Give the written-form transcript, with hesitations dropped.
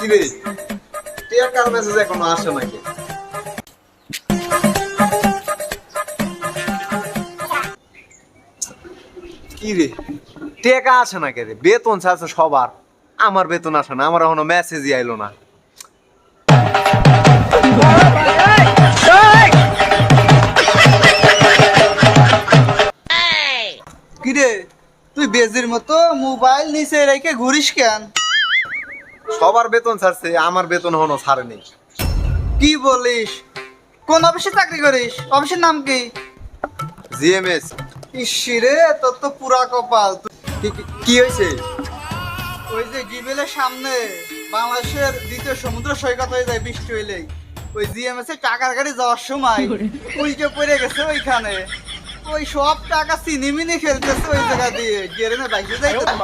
কি রে টিয়াকার মেসেজ এখনো আসে নাকি? কি রে টেকা আসে না কে রে? বেতন আছে সবার, আমার বেতন আসে না, আমার এখনো মেসেজই আইলো না। কিরে তুই বেজির মতো মোবাইল নিচে রেখে ঘুরিস কেন? সবার বেতন ছাড়ছে, আমার বেতন এখনো ছাড়েনি। কি বলিস? কোন অফিসে চাকরি করিস? অফিসের নাম কি? জিএমএস। ইসিরে তোর তো পুরা কপাল। কি হয়েছে? ওই যে জিবেলের সামনে বাংলাদেশের দ্বিতীয় সমুদ্র সৈকত হয়ে যায় বৃষ্টি হইলেই, ওই জিএমএস এর টাকার গাড়ি যাওয়ার সময় উল্টে পড়ে গেছে ওইখানে। ওই সব টাকা চিনিমিনি খেলতেছে ওই জায়গা দিয়ে, গেরে না বাইকে যাইতে।